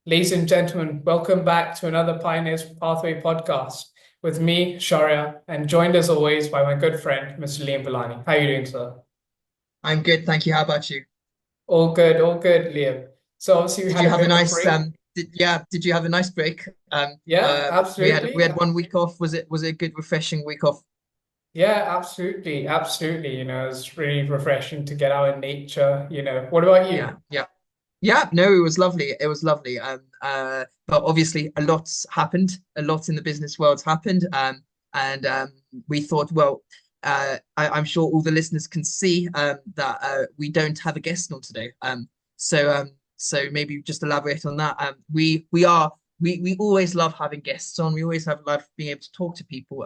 Ladies and gentlemen, welcome back to another Pioneers Pathway podcast with me, Sharia, and joined as always by my good friend, Mr. Liam Villani. How are you doing, sir? I'm good, thank you. How about you? All good, Liam. So obviously we Did had you a have a bit of a nice break. did you have a nice break? Yeah, We absolutely. had 1 week off. Was it a good refreshing week off? Yeah, absolutely. Absolutely. It's really refreshing to get out in nature. What about Yeah, you? yeah. Yeah, no, it was lovely. It was lovely. But obviously a lot's happened. A lot in the business world's happened. And we thought, well, I'm sure all the listeners can see that we don't have a guest on today. So maybe just elaborate on that. We always love having guests on. We always have love being able to talk to people.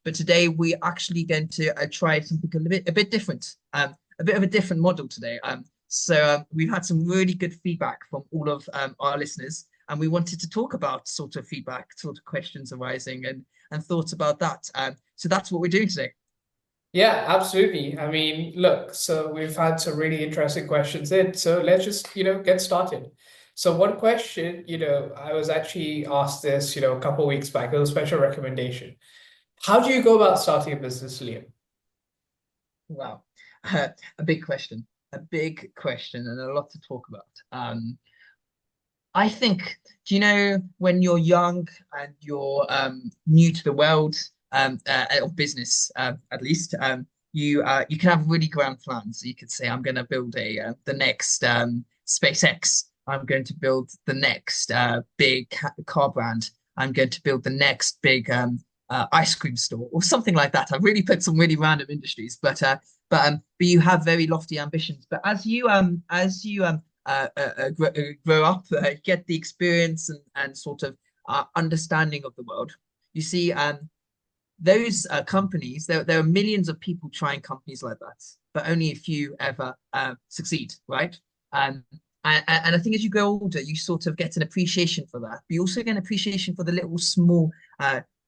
But today we're actually going to try something a bit different. A bit of a different model today. So we've had some really good feedback from all of our listeners, and we wanted to talk about sort of feedback, sort of questions arising, and thoughts about that. So that's what we're doing today. Yeah, absolutely. I mean, look, so we've had some really interesting questions in. So let's just, get started. So one question, I was actually asked this, a couple of weeks back, it was a special recommendation. How do you go about starting a business, Liam? Wow, a big question, and a lot to talk about. I think, do you know when you're young and you're new to the world of business, at least, you can have really grand plans. You could say, I'm going to build the next SpaceX. I'm going to build the next big car brand. I'm going to build the next big ice cream store or something like that. I've really put some really random industries, but you have very lofty ambitions. But as you grow up, get the experience and sort of understanding of the world. You see, those companies, there are millions of people trying companies like that, but only a few ever succeed, right? Um, and I think as you grow older, you sort of get an appreciation for that. But you also get an appreciation for the little small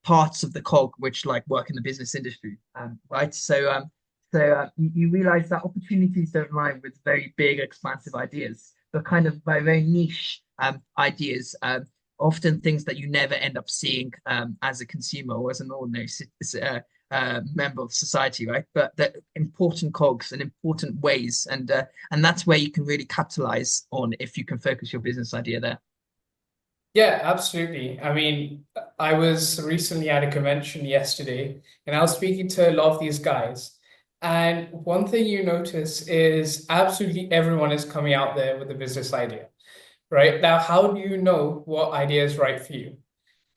parts of the cog which like work in the business industry, right? So you realize that opportunities don't lie with very big, expansive ideas, but kind of by very niche ideas, often things that you never end up seeing as a consumer or as an ordinary member of society, right? But the important cogs and important ways, and that's where you can really capitalize on if you can focus your business idea there. Yeah, absolutely. I mean, I was recently at a convention yesterday and I was speaking to a lot of these guys. And one thing you notice is absolutely everyone is coming out there with a business idea, right? Now, how do you know what idea is right for you?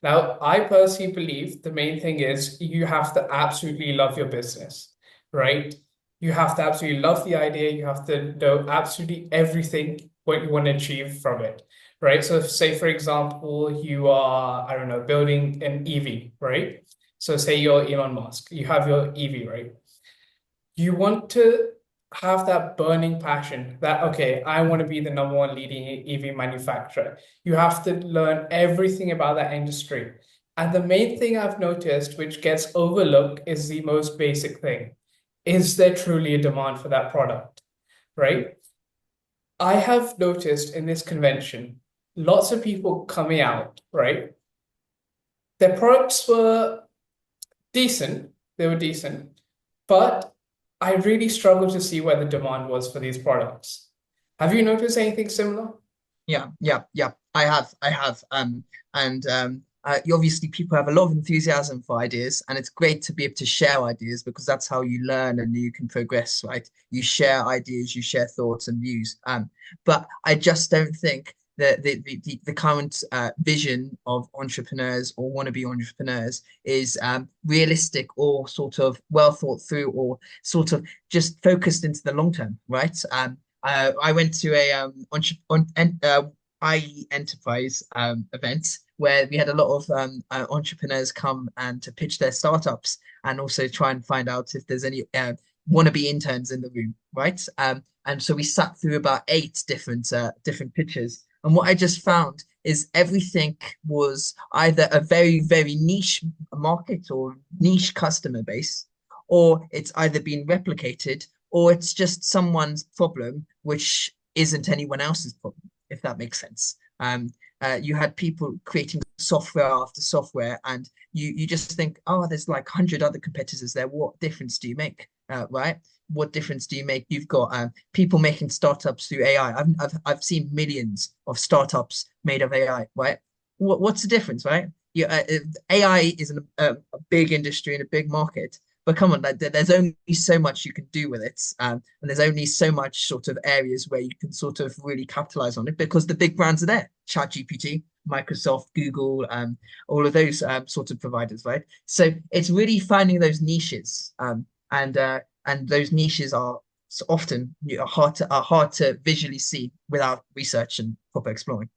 Now, I personally believe the main thing is you have to absolutely love your business, right? You have to absolutely love the idea. You have to know absolutely everything what you want to achieve from it, right? So, if, say, for example, you are, I don't know, building an EV, right? So, say you're Elon Musk, you have your EV, right? You want to have that burning passion that, okay, I want to be the number one leading EV manufacturer. You have to learn everything about that industry. And the main thing I've noticed, which gets overlooked, is the most basic thing. Is there truly a demand for that product? Right? I have noticed in this convention, lots of people coming out, right? Their products were decent. They were decent. But I really struggle to see where the demand was for these products. Have you noticed anything similar? Yeah. I have. And obviously, people have a lot of enthusiasm for ideas, and it's great to be able to share ideas because that's how you learn and you can progress, right? You share ideas, you share thoughts and views. But I just don't think that the current vision of entrepreneurs or wannabe entrepreneurs is realistic or sort of well thought through or sort of just focused into the long term, right? I went to a IE Enterprise event where we had a lot of entrepreneurs come and to pitch their startups and also try and find out if there's any wannabe interns in the room, right? And so we sat through about eight different pitches, and what I just found is everything was either a very niche market or niche customer base, or it's either been replicated or it's just someone's problem which isn't anyone else's problem, if that makes sense. You had people creating software after software, and you just think, oh, there's like 100 other competitors there. What difference do you make? Right? What difference do you make? You've got people making startups through AI. I've seen millions of startups made of AI, right? What's the difference, right? AI is a big industry and a big market, but come on, there's only so much you can do with it, and there's only so much sort of areas where you can sort of really capitalize on it because the big brands are there: ChatGPT, Microsoft, Google, all of those sort of providers, right? So it's really finding those niches, and those niches are often hard to visually see without research and proper exploring.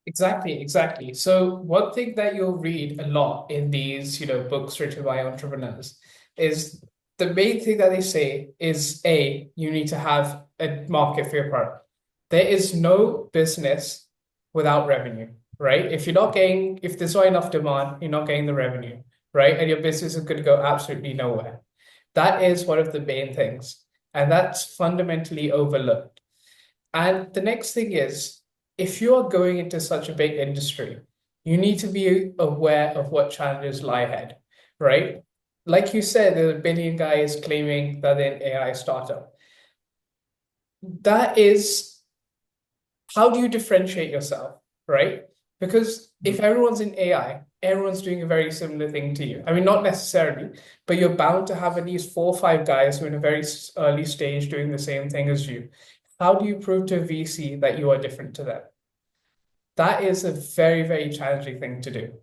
Exactly, exactly. So one thing that you'll read a lot in these, books written by entrepreneurs is the main thing that they say is A, you need to have a market for your product. There is no business without revenue, right? If there's not enough demand, you're not getting the revenue, right? And your business is going to go absolutely nowhere. That is one of the main things. And that's fundamentally overlooked. And the next thing is, if you are going into such a big industry, you need to be aware of what challenges lie ahead, right? Like you said, there are a billion guys claiming that they're an AI startup. That is, how do you differentiate yourself, right? Because if everyone's in AI, everyone's doing a very similar thing to you. I mean, not necessarily, but you're bound to have at least 4 or 5 guys who are in a very early stage doing the same thing as you. How do you prove to a VC that you are different to them? That is a very, very challenging thing to do.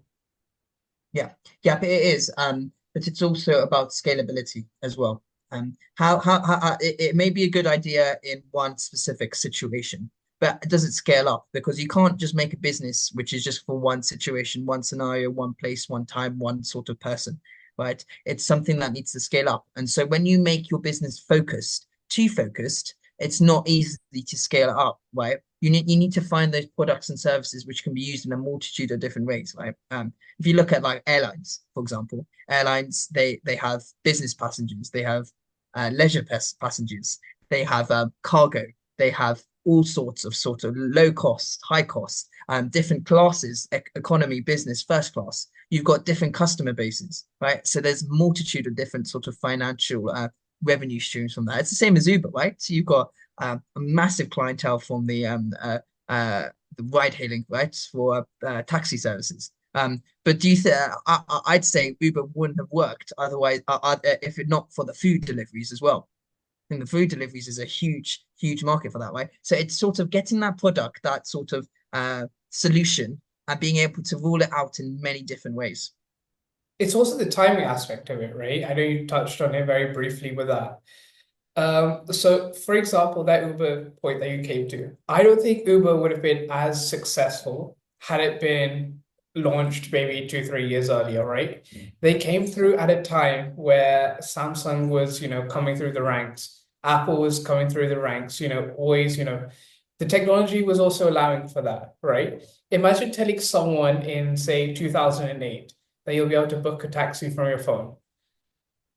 Yeah, yeah, but it is. But it's also about scalability as well. It may be a good idea in one specific situation, but does it scale up? Because you can't just make a business which is just for one situation, one scenario, one place, one time, one sort of person, right? It's something that needs to scale up. And so when you make your business too focused, it's not easy to scale it up, right? You need to find those products and services which can be used in a multitude of different ways, right? If you look at like airlines, for example, airlines they have business passengers, they have leisure passengers, they have cargo, they have all sorts of sort of low cost, high cost, different classes, economy, business, first class. You've got different customer bases, right? So there's multitude of different sort of financial revenue streams from that. It's the same as Uber, right? So you've got a massive clientele from the ride hailing, right, for taxi services. But do you think I'd say Uber wouldn't have worked otherwise if it not for the food deliveries as well. I think the food deliveries is a huge, huge market for that, right? So it's sort of getting that product, that sort of solution, and being able to rule it out in many different ways. It's also the timing aspect of it, right? I know you touched on it very briefly with that. So for example, that Uber point that you came to, I don't think Uber would have been as successful had it been launched maybe 2, 3 years earlier, right? They came through at a time where Samsung was, coming through the ranks. Apple was coming through the ranks, always, the technology was also allowing for that, right? Imagine telling someone in, say, 2008 that you'll be able to book a taxi from your phone,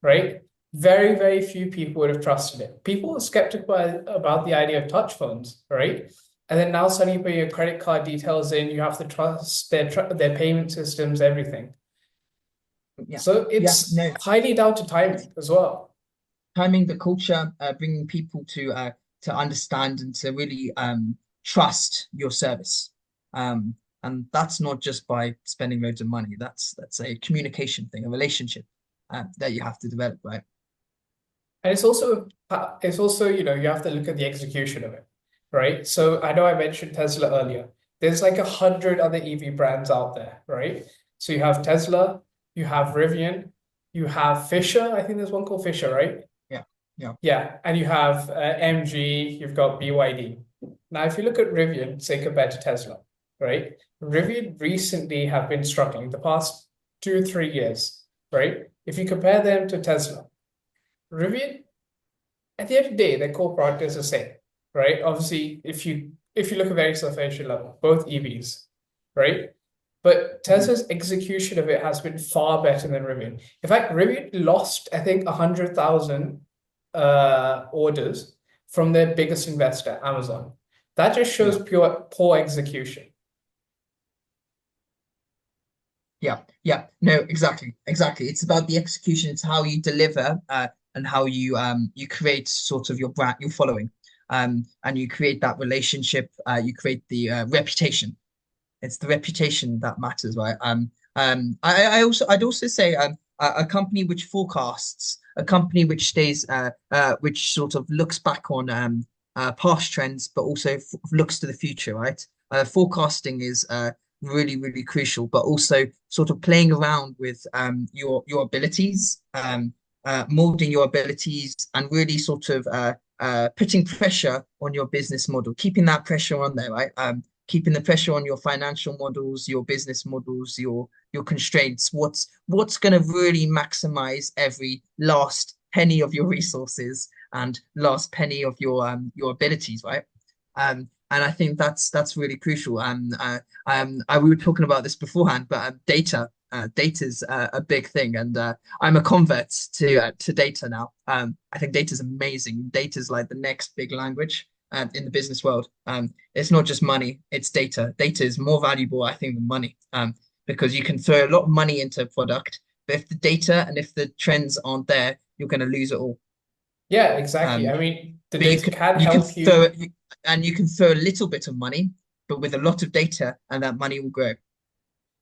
right? Very, very few people would have trusted it. People were skeptical about the idea of touch phones, right? And then now suddenly you put your credit card details in, you have to trust their payment systems, everything. Yeah, So yeah, it's no, highly down to timing as well. timing the culture, bringing people to understand and to really trust your service. And that's not just by spending loads of money. That's a communication thing, a relationship that you have to develop, right? And it's also, you have to look at the execution of it, right? So I know I mentioned Tesla earlier. There's like 100 other EV brands out there, right? So you have Tesla, you have Rivian, you have Fisher. I think there's one called Fisher, right? Yeah, yeah. Yeah, and you have MG, you've got BYD. Now, if you look at Rivian, say compared to Tesla, right? Rivian recently have been struggling the past 2, 3 years, right? If you compare them to Tesla, Rivian, at the end of the day, their core product is the same, right? Obviously, if you look at very superficial level, both EVs, right? But Mhm. Tesla's execution of it has been far better than Rivian. In fact, Rivian lost, I think, 100,000 orders from their biggest investor, Amazon. That just shows Yeah, pure poor execution. Yeah, yeah, no, exactly, exactly. It's about the execution. It's how you deliver, and how you create sort of your brand, your following, and you create that relationship. You create the reputation. It's the reputation that matters, right? I'd also say a company which forecasts, a company which stays, which sort of looks back on past trends, but also f looks to the future, right? Forecasting is really, really crucial, but also sort of playing around with your abilities, molding your abilities, and really sort of putting pressure on your business model, keeping that pressure on there, right? Keeping the pressure on your financial models, your business models, your constraints. What's going to really maximize every last penny of your resources and last penny of your abilities, right? And I think that's really crucial. We were talking about this beforehand, but data's a big thing, and I'm a convert to data now. I think data's amazing. Data's like the next big language in the business world. It's not just money, it's data. Data is more valuable, I think, than money, because you can throw a lot of money into a product, but if the data and if the trends aren't there, you're going to lose it all. Yeah, exactly. Um, I mean, the but data can you can help throw you. it, and you can throw a little bit of money, but with a lot of data, and that money will grow.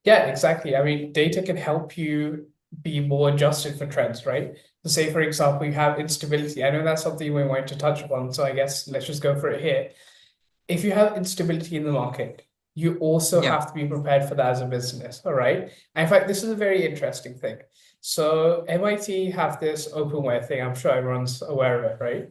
Yeah, exactly. I mean, data can help you be more adjusted for trends, right? So say, for example, you have instability. I know that's something we wanted to touch upon, so I guess let's just go for it here. If you have instability in the market, you also Yeah, have to be prepared for that as a business, all right? And in fact, this is a very interesting thing. So MIT have this openware thing. I'm sure everyone's aware of it, right?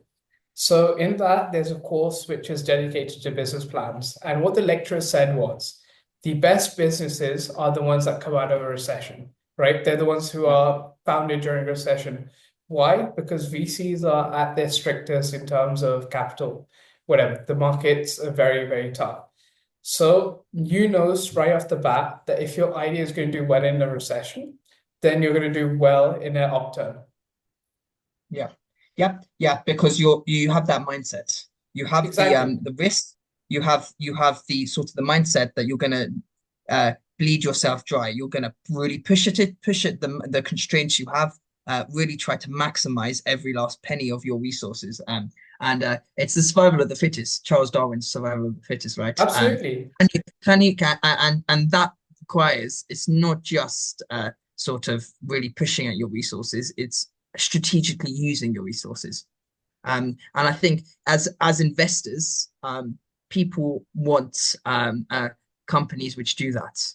So in that, there's a course which is dedicated to business plans. And what the lecturer said was, the best businesses are the ones that come out of a recession, right? They're the ones who yeah, are founded during a recession. Why? Because VCs are at their strictest in terms of capital, whatever. The markets are very, very tough. So you know right off the bat that if your idea is going to do well in a recession, then you're going to do well in an upturn. yeah, yeah, yeah. Because you have that mindset. You have Exactly. the risk. You have the sort of the mindset that you're gonna bleed yourself dry. You're gonna really push it the constraints you have. Really try to maximize every last penny of your resources. And it's the survival of the fittest, Charles Darwin's survival of the fittest, right? Absolutely. And that requires, it's not just sort of really pushing at your resources, it's strategically using your resources. And I think as investors, people want companies which do that.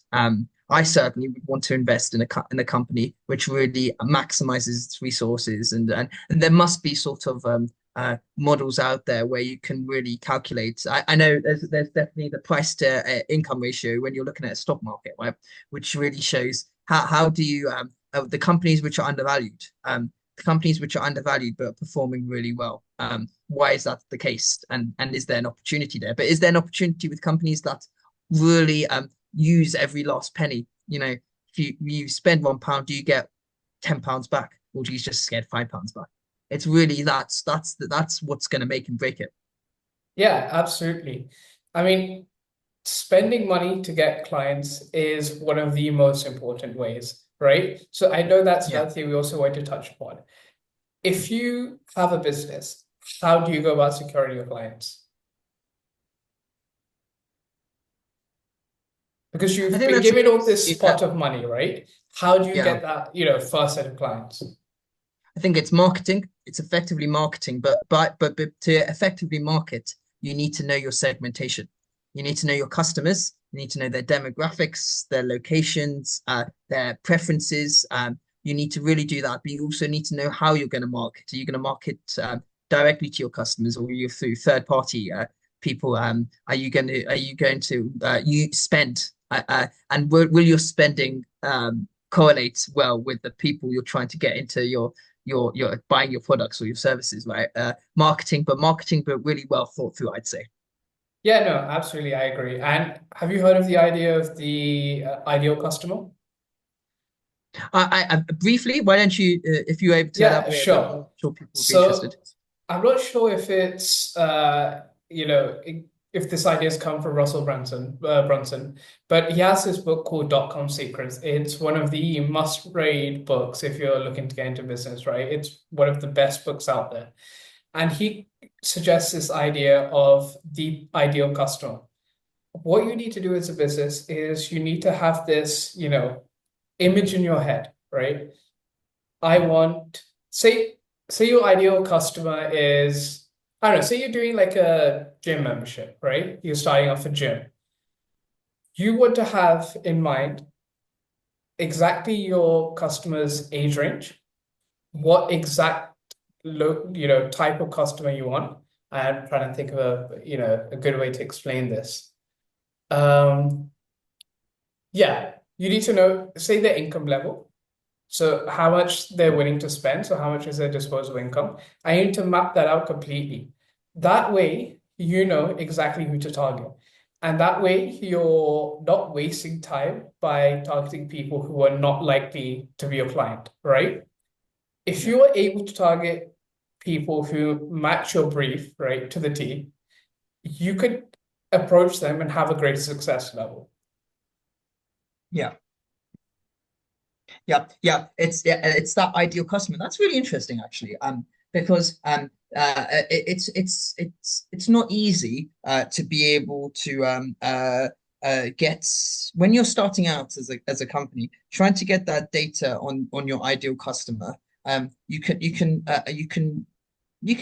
I certainly would want to invest in a company which really maximizes its resources, and there must be sort of models out there where you can really calculate. I know there's definitely the price to income ratio when you're looking at a stock market, right? Which really shows how do you the companies which are undervalued. Companies which are undervalued but are performing really well. Why is that the case? And is there an opportunity there? But is there an opportunity with companies that really use every last penny? You know, if you spend £1, do you get £10 back, or do you just get £5 back? It's really that's what's going to make and break it. Yeah, absolutely. I mean, spending money to get clients is one of the most important ways, right? So I know that's Yeah. another thing we also want to touch upon. If you have a business, how do you go about securing your clients? Because I you've think been that's given all this it, pot of money, right? How do you yeah. get that, first set of clients? I think it's marketing. It's effectively marketing, but to effectively market, you need to know your segmentation. You need to know your customers. You need to know their demographics, their locations, their preferences. You need to really do that, but you also need to know how you're going to market. Are you going to market directly to your customers, or are you through third party people? Are you going to you spend and will your spending correlate well with the people you're trying to get into your buying your products or your services, right? Marketing, but really well thought through, I'd say. Yeah, no, absolutely, I agree. And have you heard of the idea of the ideal customer? Briefly, why don't you, if you're able to Yeah, elaborate a bit more, sure. I'm sure people would be interested. So I'm not sure if it's if this idea has come from Russell Brunson, but he has this book called Dot-Com Secrets. It's one of the must-read books if you're looking to get into business, right? It's one of the best books out there. And he suggests this idea of the ideal customer. What you need to do as a business is you need to have this, image in your head, right? I want, say your ideal customer is, I don't know, say you're doing like a gym membership, right? You're starting off a gym. You want to have in mind exactly your customer's age range, what exact type of customer you want. I'm trying to think of a good way to explain this. Um, yeah, you need to know, say their income level. So how much they're willing to spend. So how much is their disposable income? I need to map that out completely. That way, you know exactly who to target. And that way, you're not wasting time by targeting people who are not likely to be your client, right? If Yeah. you are able to target people who match your brief, right, to the T, you could approach them and have a greater success level. Yeah. Yeah, it's that ideal customer. That's really interesting, actually. Because it's not easy to be able to get when you're starting out as a company, trying to get that data on your ideal customer. You can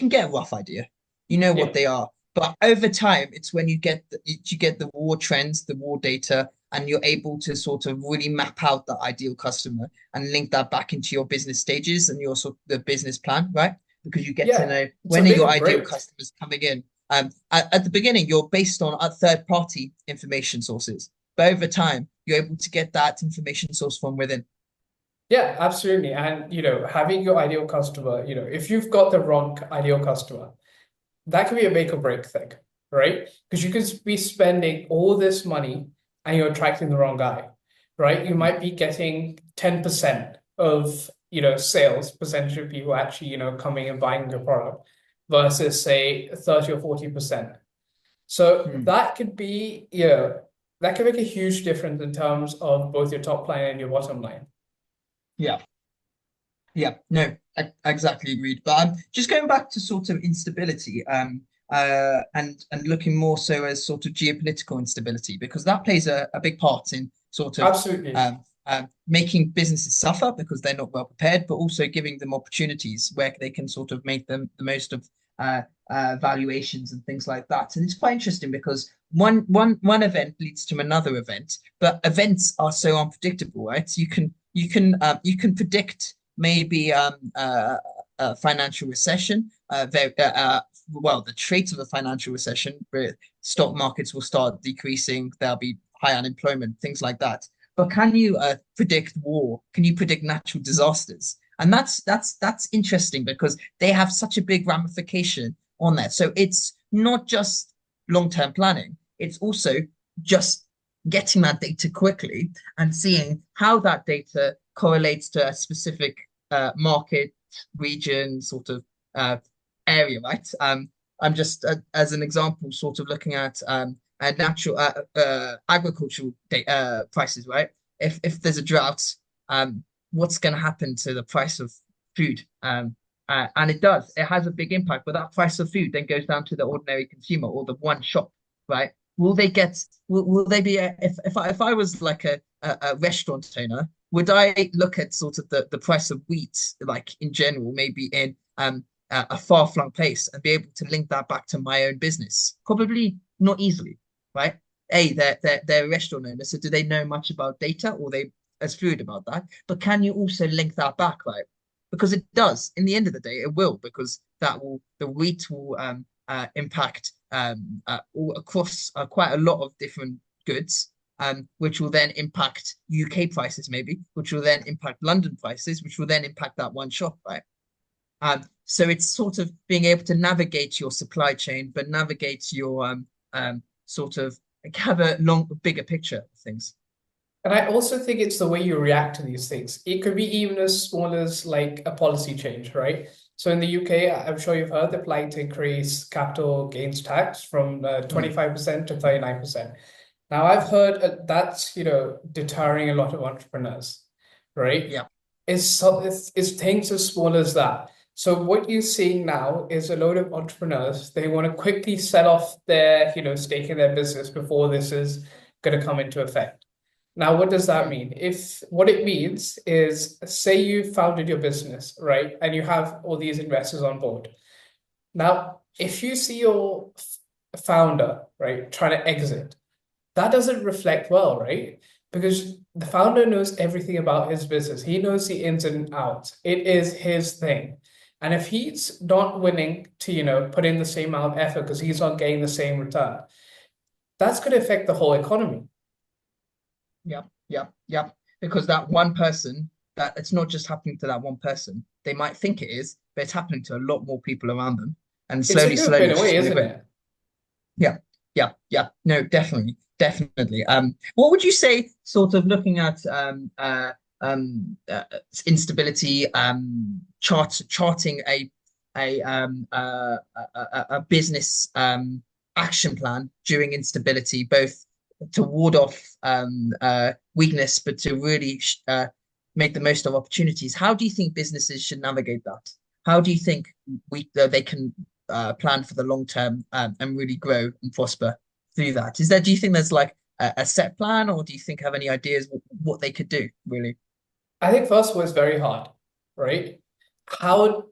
get a rough idea. You know what Yeah. they are. But over time, it's when you get the raw trends, the raw data, and you're able to sort of really map out the ideal customer and link that back into your business stages and your sort of the business plan, right? Because you get to Yeah. know It's a when are make your or ideal break. customers coming in. At the beginning, you're based on third-party information sources, but over time, you're able to get that information source from within. Yeah, absolutely. And having your ideal customer, if you've got the wrong ideal customer, that could be a make or break thing, right? Because you could be spending all this money and you're attracting the wrong guy, right? You Yeah, might be getting 10% of, sales percentage of people actually, coming and buying your product versus say 30 or 40%. So Hmm. that could be, that can make a huge difference in terms of both your top line and your bottom line. Yeah. Yeah, no, exactly agreed. But just going back to sort of instability, and looking more so as sort of geopolitical instability, because that plays a big part in sort of Absolutely. making businesses suffer because they're not well prepared, but also giving them opportunities where they can sort of make them the most of uh, valuations and things like that. And it's quite interesting because one event leads to another event, but events are so unpredictable, right? You can predict maybe a financial recession. Well, the trait of a financial recession, where stock markets will start decreasing, there'll be high unemployment, things like that. But can you predict war? Can you predict natural disasters? And that's interesting because they have such a big ramification on that. So it's not just long-term planning; it's also just getting that data quickly and seeing how that data correlates to a specific market, region, sort of uh, area, right? I'm just as an example, sort of looking at natural agricultural prices, right? If there's a drought, what's going to happen to the price of food? And it does. It has a big impact, but that price of food then goes down to the ordinary consumer or the one shop, right? Will they get? Will they be? If I was like a restaurant owner, would I look at sort of the price of wheat, like in general, maybe in a far-flung place, and be able to link that back to my own business? Probably not easily, right? They're a restaurant owner, so do they know much about data, or they as fluid about that? But can you also link that back, right? Because it does. In the end of the day, it will, because the wheat will impact all across quite a lot of different goods, which will then impact UK prices, maybe, which will then impact London prices, which will then impact that one shop, right? So it's sort of being able to navigate your supply chain, but navigate your sort of have a bigger picture of things. And I also think it's the way you react to these things. It could be even as small as like a policy change, right? So in the UK, I'm sure you've heard they're planning to increase capital gains tax from Mm, 25% to 39%. Now I've heard that's, deterring a lot of entrepreneurs, right? yeah, It's things as small as that. So what you're seeing now is a load of entrepreneurs, they want to quickly sell off their, stake in their business before this is going to come into effect. Now, what does that mm, mean? If what it means is, say you founded your business, right? And you have all these investors on board. Now, if you see your founder, right, trying to exit, that doesn't reflect well, right? Because the founder knows everything about his business. He knows the ins and outs. It is his thing. And if he's not willing to, put in the same amount of effort because he's not getting the same return, that's going to affect the whole economy. yeah, yeah, yeah. Because that one person, that it's not just happening to that one person. They might think it is, but it's happening to a lot more people around them. And It's a slowly, loop in slowly, a it's way, just going to isn't grow. it? Yeah, yeah, yeah. No, definitely, definitely. What would you say, sort of looking at instability, charting a business action plan during instability, both to ward off weakness, but to really make the most of opportunities. How do you think businesses should navigate that? How do you think they can plan for the long term and really grow and prosper through that? Do you think there's like a set plan, or do you think have any ideas what they could do really? I think first was very hard, right? Going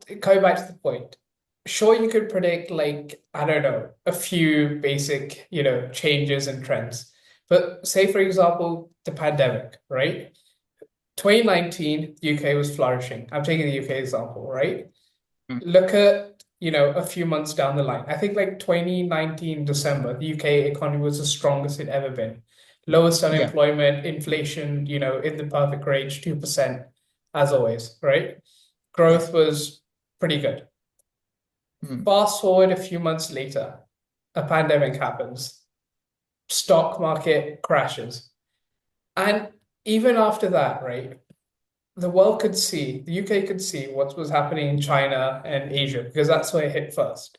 back to the point, sure, you could predict like, I don't know, a few basic, changes and trends. But say, for example, the pandemic, right? 2019, the UK was flourishing. I'm taking the UK example, right? Mm. Look at, a few months down the line. I think like 2019 December, the UK economy was the strongest it ever been. Lowest Yeah, unemployment, inflation, in the perfect range, 2%, as always, right? yeah. Growth was pretty good. Mm. Fast forward a few months later, a pandemic happens, stock market crashes. And even after that, right, the UK could see what was happening in China and Asia because that's where it hit first.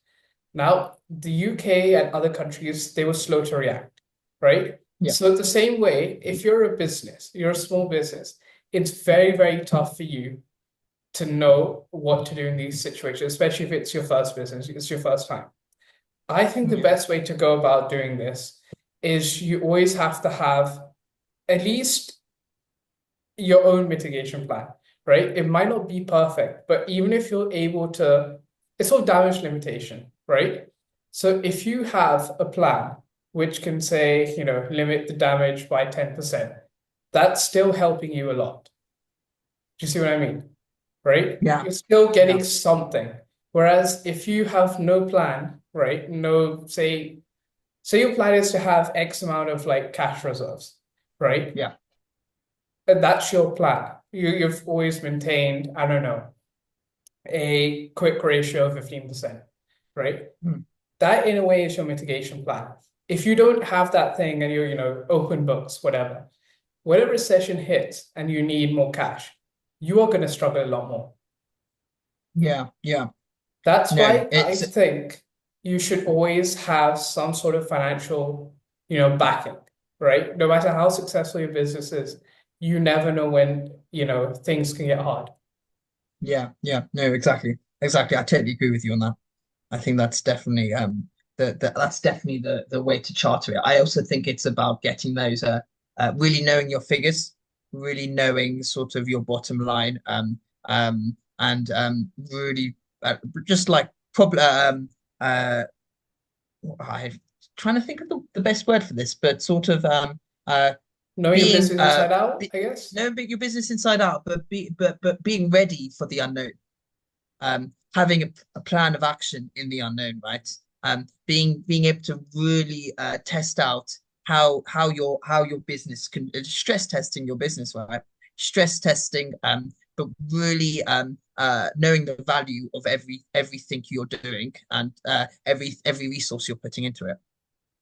Now, the UK and other countries, they were slow to react, right? Yeah, So the same way, if you're a business, you're a small business, it's very, very tough for you to know what to do in these situations, especially if it's your first business, it's your first time. I think the yeah, best way to go about doing this is you always have to have at least your own mitigation plan, right? It might not be perfect, but even if you're able to, it's all damage limitation, right? So if you have a plan which can say, limit the damage by 10%, that's still helping you a lot. Do you see what I mean? Right? yeah, You're still yeah, getting something. Whereas if you have no plan, right? No, say your plan is to have X amount of like cash reserves, right? yeah. And that's your plan. You've always maintained, I don't know, a quick ratio of 15%, right? Mm. That in a way is your mitigation plan. If you don't have that thing and you're, open books, whatever, when a recession hits and you need more cash, you are going to struggle a lot more. Yeah, yeah. That's No, why I it's think you should always have some sort of financial, backing, right? No matter how successful your business is, you never know when, things can get hard. yeah, yeah. No, exactly, exactly. I totally agree with you on that. I think that's definitely that's definitely the way to charter it. I also think it's about getting those really knowing your figures, really knowing sort of your bottom line, and really just like probably I'm trying to think of the best word for this, but sort of uh Knowing your being business inside out, be, I guess. knowing your business inside out, but being ready for the unknown, having a plan of action in the unknown, right? Being able to really test out how your business can stress testing your business, right? Stress testing, but really knowing the value of everything you're doing and every resource you're putting into it.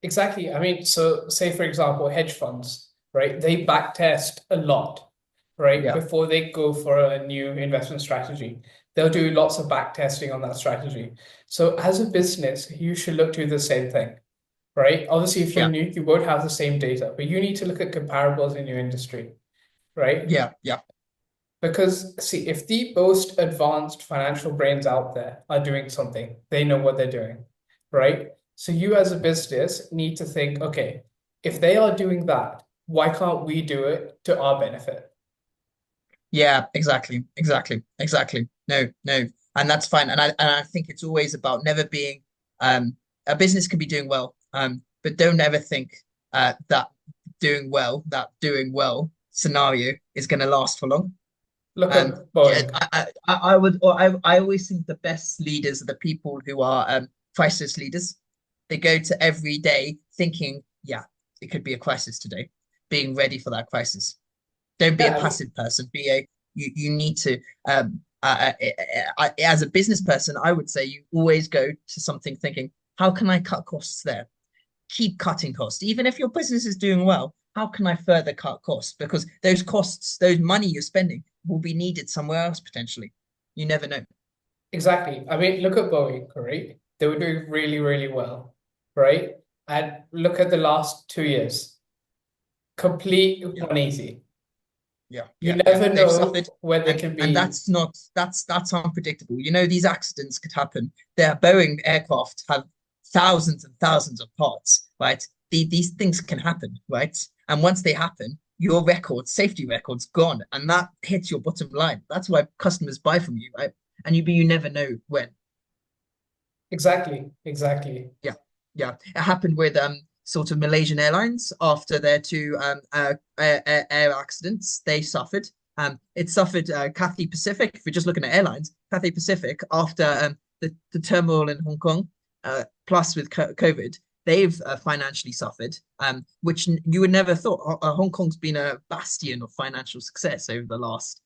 Exactly. I mean, so say for example, hedge funds. right? They backtest a lot, right? Yeah. Before they go for a new investment strategy. They'll do lots of backtesting on that strategy. So as a business, you should look to the same thing, right? Obviously, if you're Yeah. new, you won't have the same data, but you need to look at comparables in your industry, right? Yeah. Yeah. Because see, if the most advanced financial brains out there are doing something, they know what they're doing, right? So you as a business need to think, okay, if they are doing that, why can't we do it to our benefit? Yeah, exactly, exactly, exactly. No, no, and that's fine. And I think it's always about never being a business can be doing well, but don't ever think that that doing well scenario is going to last for long. Look Um, at yeah, Boeing. I would, or I always think the best leaders are the people who are crisis leaders. They go to every day thinking, yeah, it could be a crisis today, being ready for that crisis. Don't be a Yeah, passive person. Be a you need to as a business person, I would say you always go to something thinking, how can I cut costs there? Keep cutting costs. Even if your business is doing well, how can I further cut costs? Because those costs, those money you're spending will be needed somewhere else potentially. You never know. exactly. I mean, look at Boeing, right? They were doing really, really well, right? And look at the last 2 years, complete Yeah. 180. Yeah, You yeah, yeah. never They've suffered, know when they can and be. that's not that's unpredictable. You know, these accidents could happen. Their Boeing aircraft have thousands and thousands of parts, right? These things can happen, right? And once they happen, your record, safety record's gone, and that hits your bottom line. That's why customers buy from you, right? And you never know when. Exactly, exactly. Yeah, yeah. It happened with sort of Malaysian Airlines after their two air accidents. They suffered. It suffered Cathay Pacific. If we're just looking at airlines, Cathay Pacific after the turmoil in Hong Kong, plus with COVID, they've financially suffered. Which you would never thought. Hong Kong's been a bastion of financial success over the last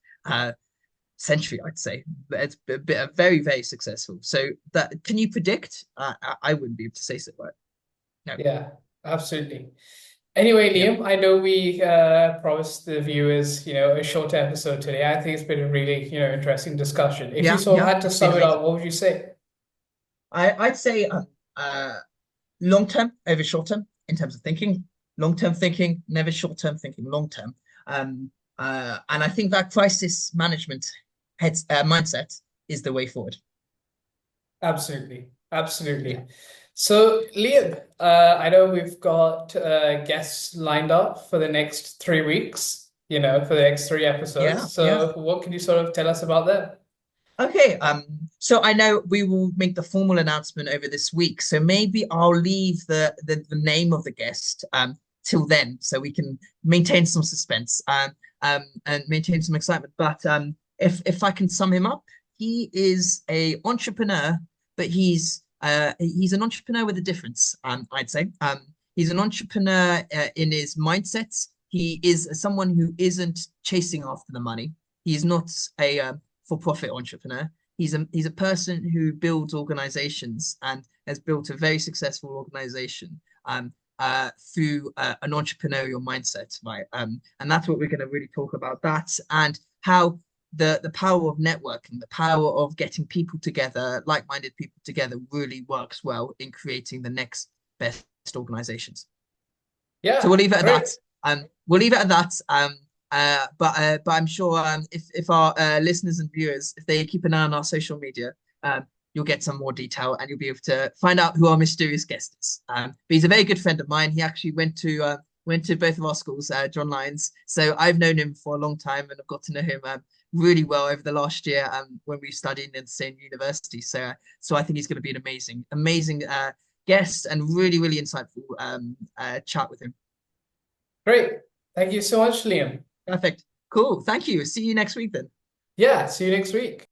century, I'd say. It's been very, very successful. So that can you predict? I wouldn't be able to say so, right? No. Yeah, absolutely. Anyway, Yeah. Liam, I know we promised the viewers, a short episode today. I think it's been a really, interesting discussion. If you Yeah, sort of yeah. had to It's been sum it up, amazing. what would you say? I'd say long term over short term in terms of thinking. Long term thinking, never short term thinking. Long term. Um, and I think that crisis management heads mindset is the way forward. Absolutely, Yeah. absolutely. So, Liam, I know we've got guests lined up for the next 3 weeks, for the next three episodes. Yeah. Yeah. So, what can you sort of tell us about them? Okay, so I know we will make the formal announcement over this week, so maybe I'll leave the name of the guest till then, so we can maintain some suspense and maintain some excitement. But if I can sum him up, he is a entrepreneur, but he's an entrepreneur with a difference. I'd say he's an entrepreneur in his mindsets. He is someone who isn't chasing after the money. He's not a for-profit entrepreneur. He's a person who builds organizations and has built a very successful organization through an entrepreneurial mindset, right? And that's what we're going to really talk about that and how the power of networking, the power of getting people together, like-minded people together, really works well in creating the next best organizations. So we'll Yeah, leave it at great. that. We'll leave it at that. But I'm sure if our listeners and viewers, if they keep an eye on our social media, you'll get some more detail and you'll be able to find out who our mysterious guest is. But he's a very good friend of mine. He actually went to both of our schools, John Lyons. So I've known him for a long time and I've got to know him really well over the last year when we studied in the same university. So I think he's going to be an amazing guest and really, really insightful chat with him. Great. Thank you so much, Liam. Perfect. Cool. Thank you. See you next week then. Yeah, see you next week.